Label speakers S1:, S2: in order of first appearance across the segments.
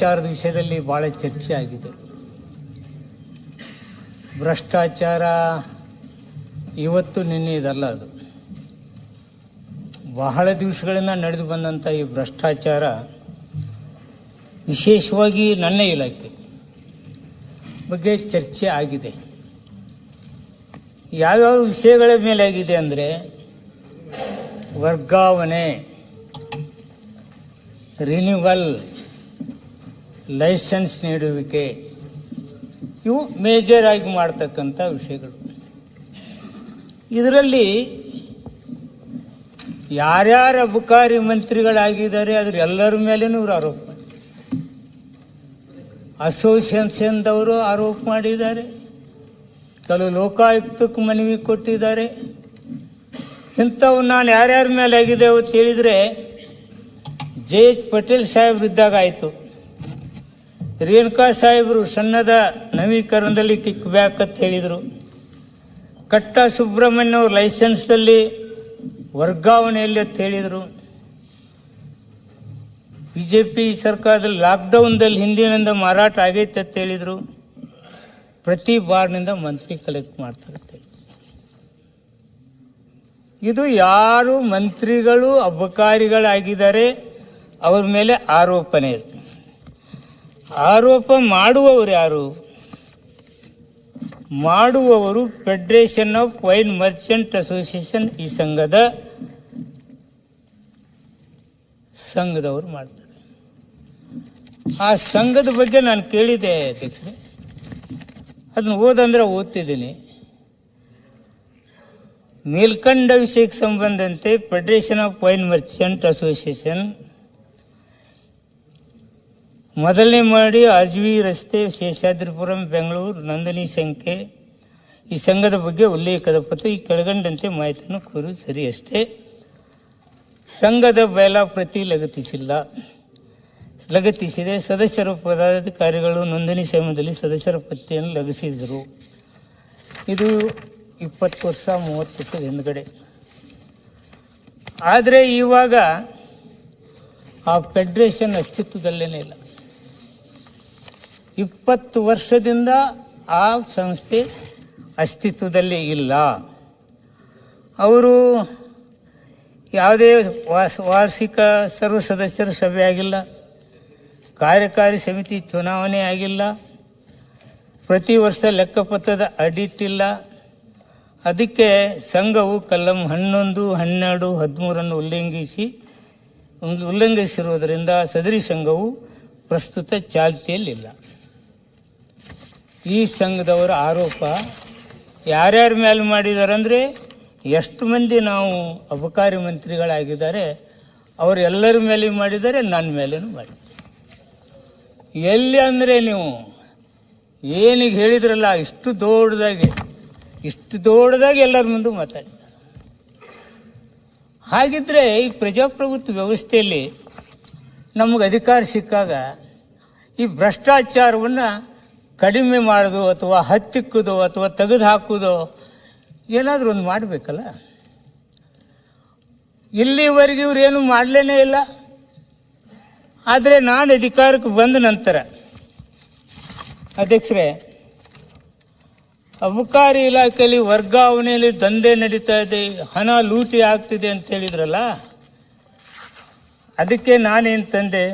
S1: ಭ್ರಷ್ಟಾಚಾರದ ವಿಷಯದಲ್ಲಿ ಭಾಳ ಚರ್ಚೆ ಆಗಿದೆ. ಭ್ರಷ್ಟಾಚಾರ ಇವತ್ತು ನಿನ್ನೆದಲ್ಲ, ಅದು ಬಹಳ ದಿವಸಗಳಿಂದ ನಡೆದು ಬಂದಂಥ ಈ ಭ್ರಷ್ಟಾಚಾರ ವಿಶೇಷವಾಗಿ ನನ್ನ ಇಲಾಖೆ ಬಗ್ಗೆ ಚರ್ಚೆ ಆಗಿದೆ. ಯಾವ್ಯಾವ ವಿಷಯಗಳ ಮೇಲೆ ಆಗಿದೆ ಅಂದರೆ ವರ್ಗಾವಣೆ, ರಿನ್ಯೂವಲ್, ಲೈಸೆನ್ಸ್ ನೀಡುವಿಕೆ, ಇವು ಮೇಜರ್ ಆಗಿ ಮಾಡ್ತಕ್ಕಂಥ ವಿಷಯಗಳು. ಇದರಲ್ಲಿ ಯಾರ್ಯಾರು ಅಬಕಾರಿ ಮಂತ್ರಿಗಳಾಗಿದ್ದಾರೆ ಅದ್ರ ಎಲ್ಲರ ಮೇಲೂ ಇವರು ಆರೋಪ ಮಾಡಿ, ಅಸೋಸಿಯೇಷನ್ದವರು ಆರೋಪ ಮಾಡಿದ್ದಾರೆ, ಕೆಲವು ಲೋಕಾಯುಕ್ತಕ್ಕೆ ಮನವಿ ಕೊಟ್ಟಿದ್ದಾರೆ. ಇಂಥವು ನಾನು ಯಾರ್ಯಾರ ಮೇಲೆ ಆಗಿದೆ ಅವತ್ತು ಹೇಳಿದರೆ, ಜೆ.ಎಚ್. ಪಟೇಲ್ ಸಾಹೇಬ್ರು ಇದ್ದಾಗ ಆಯಿತು, ರೇಣುಕಾ ಸಾಹೇಬರು ಸಣ್ಣದ ನವೀಕರಣದಲ್ಲಿ ಕಿಕ್ ಬ್ಯಾಕ್ ಅಂತ ಹೇಳಿದರು, ಕಟ್ಟ ಸುಬ್ರಹ್ಮಣ್ಯ ಅವರು ಲೈಸೆನ್ಸ್ದಲ್ಲಿ ವರ್ಗಾವಣೆಯಲ್ಲಿ ಅಂತ ಹೇಳಿದರು, ಬಿಜೆಪಿ ಸರ್ಕಾರದಲ್ಲಿ ಲಾಕ್ಡೌನ್ದಲ್ಲಿ ಹಿಂದಿನಿಂದ ಮಾರಾಟ ಆಗೈತೆ ಅಂತ ಹೇಳಿದರು, ಪ್ರತಿ ಬಾರ್ನಿಂದ ಮಂತ್ಲಿ ಕಲೆಕ್ಟ್ ಮಾಡ್ತಾರೆ. ಇದು ಯಾರು ಮಂತ್ರಿಗಳು ಅಬಕಾರಿಗಳಾಗಿದ್ದಾರೆ ಅವ್ರ ಮೇಲೆ ಆರೋಪನೆ ಇದೆ. ಆರೋಪ ಮಾಡುವವರು ಯಾರು? ಮಾಡುವವರು federation of wine merchant association, ಈ ಸಂಘದವರು ಮಾಡ್ತಾರೆ. ಆ ಸಂಘದ ಬಗ್ಗೆ ನಾನು ಕೇಳಿದೆ ಅಧ್ಯಕ್ಷರೇ, ಅದನ್ನ ಓದಂದ್ರೆ ಓದ್ತಿದ್ದೀನಿ. ಮೇಲ್ಕಂಡ ವಿಷಯಕ್ಕೆ ಸಂಬಂಧಂತೆ federation of wine merchant association ಮೊದಲನೇ ಮಾಡಿ ಆಜ್ವಿ ರಸ್ತೆ, ಶೇಷಾದ್ರಿಪುರಂ, ಬೆಂಗಳೂರು, ನೋಂದಣಿ ಸಂಖ್ಯೆ, ಈ ಸಂಘದ ಬಗ್ಗೆ ಉಲ್ಲೇಖದ ಪತ್ರ ಈ ಕೆಳಗಂಡಂತೆ ಮಾಹಿತಿಯನ್ನು ಕೋರು ಸರಿಯಷ್ಟೇ. ಸಂಘದ ಬಯಲಾಪ್ರತಿ ಲಗತ್ತಿಸಿದೆ. ಸದಸ್ಯರ ಪದಾಧಿಕಾರಿಗಳು ನೋಂದಣಿ ಸಮಯದಲ್ಲಿ ಸದಸ್ಯರ ಪಟ್ಟಿಯನ್ನು ಲಗತ್ತಿಸಿದರು. ಇದು 20 ವರ್ಷ 30 ವರ್ಷದ ಹಿಂದ್ಗಡೆ. ಆದರೆ ಇವಾಗ ಆ ಫೆಡರೇಷನ್ ಅಸ್ತಿತ್ವದಲ್ಲೇನೇ ಇಲ್ಲ. 20 ವರ್ಷದಿಂದ ಆ ಸಂಸ್ಥೆ ಅಸ್ತಿತ್ವದಲ್ಲಿ ಇಲ್ಲ. ಅವರು ಯಾವುದೇ ವಾರ್ಷಿಕ ಸರ್ವ ಸದಸ್ಯರ ಸಭೆ ಆಗಿಲ್ಲ, ಕಾರ್ಯಕಾರಿ ಸಮಿತಿ ಚುನಾವಣೆ ಆಗಿಲ್ಲ, ಪ್ರತಿ ವರ್ಷ ಲೆಕ್ಕಪತ್ರದ ಆಡಿಟ್ ಇಲ್ಲ. ಅದಕ್ಕೆ ಸಂಘವು ಕಲಂ 11, 12, 13 ಉಲ್ಲಂಘಿಸಿರುವುದರಿಂದ ಸದರಿ ಸಂಘವು ಪ್ರಸ್ತುತ ಚಾಲ್ತಿಯಲ್ಲಿಲ್ಲ. ಈ ಸಂಘದವರ ಆರೋಪ ಯಾರ್ಯಾರ ಮೇಲೆ ಮಾಡಿದ್ದಾರೆ ಅಂದರೆ, ಎಷ್ಟು ಮಂದಿ ನಾವು ಅಬಕಾರಿ ಮಂತ್ರಿಗಳಾಗಿದ್ದಾರೆ ಅವರೆಲ್ಲರ ಮೇಲೆ ಮಾಡಿದ್ದಾರೆ, ನನ್ನ ಮೇಲೇನು ಮಾಡಿ. ಎಲ್ಲಿ ಅಂದರೆ ನೀವು ಏನಿಗೆ ಹೇಳಿದ್ರಲ್ಲ, ಇಷ್ಟು ದೊಡ್ಡದಾಗಿ ಎಲ್ಲರ ಮುಂದೆ ಮಾತಾಡಿದ್ದಾರೆ. ಹಾಗಿದ್ರೆ ಈ ಪ್ರಜಾಪ್ರಭುತ್ವ ವ್ಯವಸ್ಥೆಯಲ್ಲಿ ನಮಗೆ ಅಧಿಕಾರ ಸಿಕ್ಕಾಗ ಈ ಭ್ರಷ್ಟಾಚಾರವನ್ನು ಕಡಿಮೆ ಮಾಡೋದು ಅಥವಾ ಹತ್ತಿಕ್ಕುದು ಅಥವಾ ತೆಗೆದು ಹಾಕುವುದು ಏನಾದರೂ ಒಂದು ಮಾಡಬೇಕಲ್ಲ. ಇಲ್ಲಿವರೆಗೆ ಇವ್ರೇನು ಮಾಡಲೇ ಇಲ್ಲ. ಆದರೆ ನಾನು ಅಧಿಕಾರಕ್ಕೆ ಬಂದ ನಂತರ ಅಧ್ಯಕ್ಷರೇ, ಅಬಕಾರಿ ಇಲಾಖೆಯಲ್ಲಿ ವರ್ಗಾವಣೆಯಲ್ಲಿ ದಂಧೆ ನಡೀತಾ ಇದೆ, ಹಣ ಲೂಟಿ ಆಗ್ತಿದೆ ಅಂತ ಹೇಳಿದ್ರಲ್ಲ, ಅದಕ್ಕೆ ನಾನೇನು ತಂದೆ,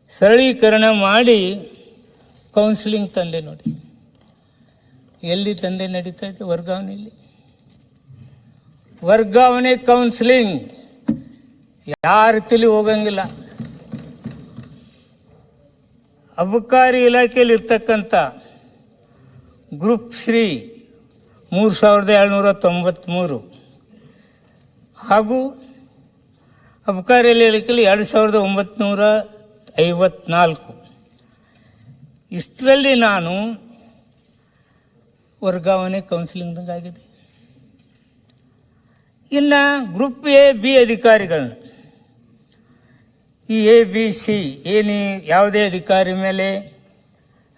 S1: ಸರಳೀಕರಣ ಮಾಡಿ ಕೌನ್ಸಿಲಿಂಗ್ ತಂದೆ. ನೋಡಿ ಎಲ್ಲಿ ದಂಧೆ ನಡೀತಾ ಇದೆ, ವರ್ಗಾವಣೆಯಲ್ಲಿ. ವರ್ಗಾವಣೆ ಕೌನ್ಸಿಲಿಂಗ್ ಯಾರ ರೀತಿಯಲ್ಲಿ ಹೋಗಂಗಿಲ್ಲ. ಅಬಕಾರಿ ಇಲಾಖೆಯಲ್ಲಿ ಇರ್ತಕ್ಕಂಥ ಗ್ರೂಪ್ ಶ್ರೀ 3793 ಹಾಗೂ ಅಬಕಾರಿ ಇಲಾಖೆಯಲ್ಲಿ 2954 ಇಷ್ಟರಲ್ಲಿ ನಾನು ವರ್ಗಾವಣೆ ಕೌನ್ಸಿಲಿಂಗ್ ಆಗಿದೆ. ಇನ್ನು ಗ್ರೂಪ್ ಎ ಬಿ ಅಧಿಕಾರಿಗಳನ್ನ, ಈ ಎ ಬಿ ಸಿ ಏನು ಯಾವುದೇ ಅಧಿಕಾರಿ ಮೇಲೆ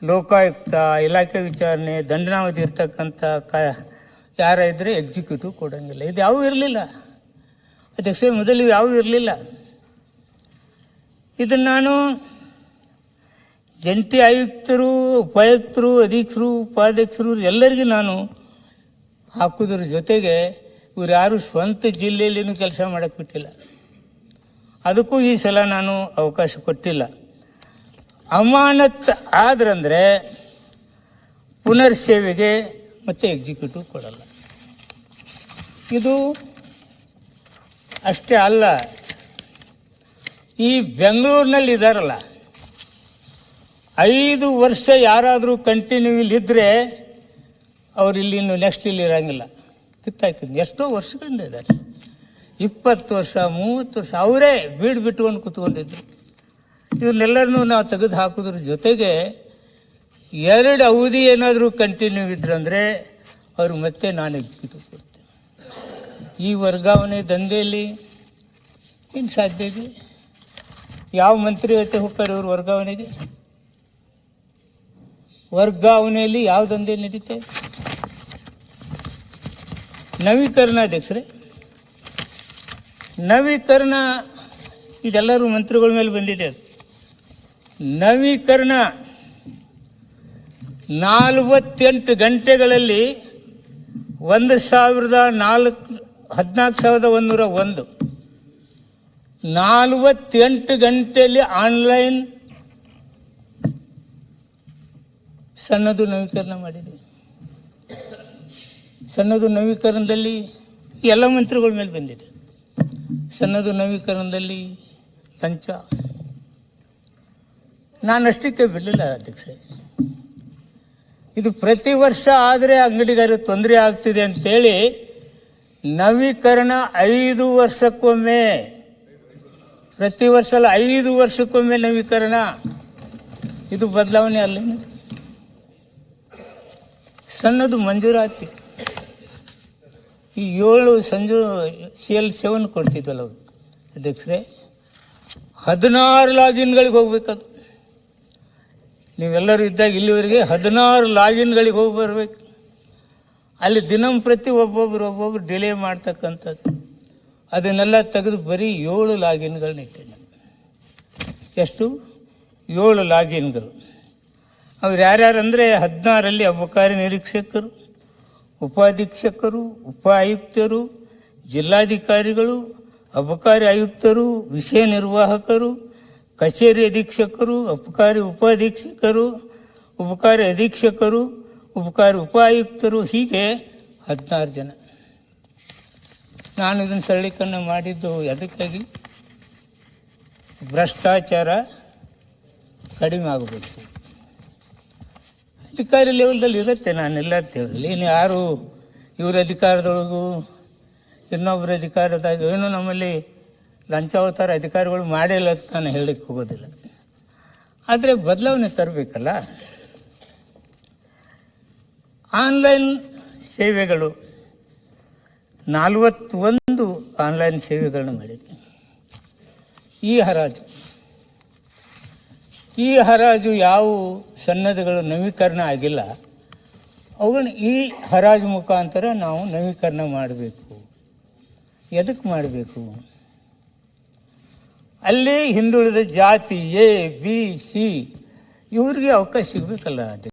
S1: ಲೋಕಾಯುಕ್ತ, ಇಲಾಖೆ ವಿಚಾರಣೆ, ದಂಡನಾವಧಿ ಇರ್ತಕ್ಕಂಥ ಯಾರ ಇದ್ರೆ ಎಕ್ಸಿಕ್ಯೂಟಿವ್ ಕೊಡೋಂಗಿಲ್ಲ. ಇದು ಯಾವೂ ಇರಲಿಲ್ಲ ಅಧ್ಯಕ್ಷ, ಮೊದಲು ಯಾವೂ ಇರಲಿಲ್ಲ. ಇದನ್ನು ನಾನು ಜಂಟಿ ಆಯುಕ್ತರು, ಉಪಾಯುಕ್ತರು, ಅಧೀಕ್ಷರು, ಉಪಾಧ್ಯಕ್ಷರು ಎಲ್ಲರಿಗೂ ನಾನು ಹಾಕೋದ್ರ ಜೊತೆಗೆ ಇವ್ರು ಯಾರು ಸ್ವಂತ ಜಿಲ್ಲೆಯಲ್ಲಿನೂ ಕೆಲಸ ಮಾಡಕ್ಕೆ ಬಿಟ್ಟಿಲ್ಲ. ಅದಕ್ಕೂ ಈ ಸಲ ನಾನು ಅವಕಾಶ ಕೊಟ್ಟಿಲ್ಲ. ಅಮಾನತ್ ಆದ್ರಂದ್ರೆ ಪುನರ್ ಸೇವೆಗೆ ಮತ್ತೆ ಎಕ್ಸಿಕ್ಯೂಟಿವ್ ಕೊಡಲ್ಲ. ಇದು ಅಷ್ಟೇ ಅಲ್ಲ, ಈ ಬೆಂಗಳೂರಿನಲ್ಲಿ ಇದ್ದಾರಲ್ಲ 5 ವರ್ಷ ಯಾರಾದರೂ ಕಂಟಿನ್ಯೂ ಇಲ್ಲಿದ್ದರೆ ಅವ್ರು ಇಲ್ಲಿ ಇನ್ನು ನೆಕ್ಸ್ಟ್ ಇಲ್ಲಿ ಇರಂಗಿಲ್ಲ, ಕಿತ್ತಾಕಿದ್ದು. ಎಷ್ಟೋ ವರ್ಷಗಳಿಂದ ಇದ್ದಾರೆ, 20 ವರ್ಷ 30 ವರ್ಷ ಅವರೇ ಬೀಡು ಬಿಟ್ಕೊಂಡು ಕೂತ್ಕೊಂಡಿದ್ರು. ಇವನ್ನೆಲ್ಲರನ್ನೂ ನಾವು ತೆಗೆದು ಹಾಕೋದ್ರ ಜೊತೆಗೆ 2 ಅವಧಿ ಏನಾದರೂ ಕಂಟಿನ್ಯೂ ಇದ್ರಂದರೆ ಅವರು ಮತ್ತೆ ನಾನು ಎಕ್ಸಿಕ್ಯೂಟಿವ್ ಕೊಡ್ತೇನೆ. ಈ ವರ್ಗಾವಣೆ ದಂಧೆಯಲ್ಲಿ ಏನು ಸಾಧ್ಯ ಇದೆ? ಯಾವ ಮಂತ್ರಿ ಜೊತೆ ಹೋಗ್ತಾರೆ ಇವರು ವರ್ಗಾವಣೆಗೆ? ವರ್ಗಾವಣೆಯಲ್ಲಿ ಯಾವ ದಂಧೆ ನಡೀತೆ? ನವೀಕರಣ ಅಧ್ಯಕ್ಷರೇ, ನವೀಕರಣ ಇದೆಲ್ಲರೂ ಮಂತ್ರಿಗಳ ಮೇಲೆ ಬಂದಿದೆ. ಅದು ನವೀಕರಣ 48 ಗಂಟೆಗಳಲ್ಲಿ 14,101 48 ಗಂಟೆಯಲ್ಲಿ ಆನ್ಲೈನ್ ಸನ್ನದು ನವೀಕರಣ ಮಾಡಿದೆ. ಸನ್ನದು ನವೀಕರಣದಲ್ಲಿ ಎಲ್ಲ ಮಂತ್ರಿಗಳ ಮೇಲೆ ಬಂದಿದೆ. ಸನ್ನದು ನವೀಕರಣದಲ್ಲಿ ಲಂಚ ನಾನಷ್ಟಕ್ಕೆ ಬಿಡಲಿಲ್ಲ ಅಧ್ಯಕ್ಷೆ. ಇದು ಪ್ರತಿ ವರ್ಷ ಆದರೆ ಅಂಗಡಿಗಾರರಿಗೆ ತೊಂದರೆ ಆಗ್ತಿದೆ ಅಂತೇಳಿ ನವೀಕರಣ 5 ವರ್ಷಕ್ಕೊಮ್ಮೆ, ಪ್ರತಿ ವರ್ಷ ಅಲ್ಲ 5 ವರ್ಷಕ್ಕೊಮ್ಮೆ ನವೀಕರಣ. ಇದು ಬದಲಾವಣೆ ಅಲ್ಲ. ಸಣ್ಣದು ಮಂಜೂರಾತಿ ಈ 7 CL7 ಕೊಡ್ತಿದ್ವಲ್ಲ ಅಧ್ಯಕ್ಷರೇ, 16 ಲಾಗಿನ್ಗಳಿಗೆ ಹೋಗ್ಬೇಕದು. ನೀವೆಲ್ಲರೂ ಇದ್ದಾಗ ಇಲ್ಲಿವರೆಗೆ 16 ಲಾಗಿನ್ಗಳಿಗೆ ಹೋಗಿ ಬರ್ಬೇಕು. ಅಲ್ಲಿ ದಿನಂಪ್ರತಿ ಒಬ್ಬೊಬ್ರು ಡಿಲೇ ಮಾಡ್ತಕ್ಕಂಥದ್ದು. ಅದನ್ನೆಲ್ಲ ತೆಗೆದು ಬರೀ 7 ಲಾಗಿನ್ಗಳನ್ನ ಇಟ್ಟೆ ನಾನು. ಎಷ್ಟು? 7 ಲಾಗಿನ್ಗಳು. ಅವ್ರು ಯಾರ್ಯಾರಂದರೆ 16ರಲ್ಲಿ ಅಬಕಾರಿ ನಿರೀಕ್ಷಕರು, ಉಪಾಧೀಕ್ಷಕರು, ಉಪ ಆಯುಕ್ತರು, ಜಿಲ್ಲಾಧಿಕಾರಿಗಳು, ಅಬಕಾರಿ ಆಯುಕ್ತರು, ವಿಷಯ ನಿರ್ವಾಹಕರು, ಕಚೇರಿ ಅಧೀಕ್ಷಕರು, ಅಬಕಾರಿ ಉಪಾಧೀಕ್ಷಕರು, ಉಪಕಾರಿ ಅಧೀಕ್ಷಕರು, ಉಪಕಾರಿ ಉಪ ಆಯುಕ್ತರು, ಹೀಗೆ 16 ಜನ. ನಾನು ಇದನ್ನು ಸರಳೀಕರಣ ಮಾಡಿದ್ದು ಅದಕ್ಕಾಗಿ ಭ್ರಷ್ಟಾಚಾರ ಕಡಿಮೆ ಆಗಬೇಕು. ಅಧಿಕಾರಿ ಲೆವೆಲ್ದಲ್ಲಿ ಇರುತ್ತೆ, ನಾನೆಲ್ಲ ತಿಳಿದಲ್ಲಿ. ಇನ್ನು ಯಾರು ಇವ್ರ ಅಧಿಕಾರದೊಳಗೂ ಇನ್ನೊಬ್ಬರ ಅಧಿಕಾರದಾಗ ಏನೂ ನಮ್ಮಲ್ಲಿ ಲಂಚಾವತಾರ ಅಧಿಕಾರಿಗಳು ಮಾಡಿಲ್ಲ ಅಂತ ನಾನು ಹೇಳಲಿಕ್ಕೆ ಹೋಗೋದಿಲ್ಲ. ಆದರೆ ಬದಲಾವಣೆ ತರಬೇಕಲ್ಲ. ಆನ್ಲೈನ್ ಸೇವೆಗಳು 41 ಆನ್ಲೈನ್ ಸೇವೆಗಳನ್ನ ಮಾಡಿದೆ. ಈ ಹರಾಜು ಯಾವ ಸನ್ನದ್ಧಗಳು ನವೀಕರಣ ಆಗಿಲ್ಲ ಅವುಗಳನ್ನ ಈ ಹರಾಜು ಮುಖಾಂತರ ನಾವು ನವೀಕರಣ ಮಾಡಬೇಕು. ಎದಕ್ಕೆ ಮಾಡಬೇಕು? ಅಲ್ಲಿ ಹಿಂದುಳಿದ ಜಾತಿ A, B, C ಇವ್ರಿಗೆ ಅವಕಾಶ ಸಿಗಬೇಕಲ್ಲ.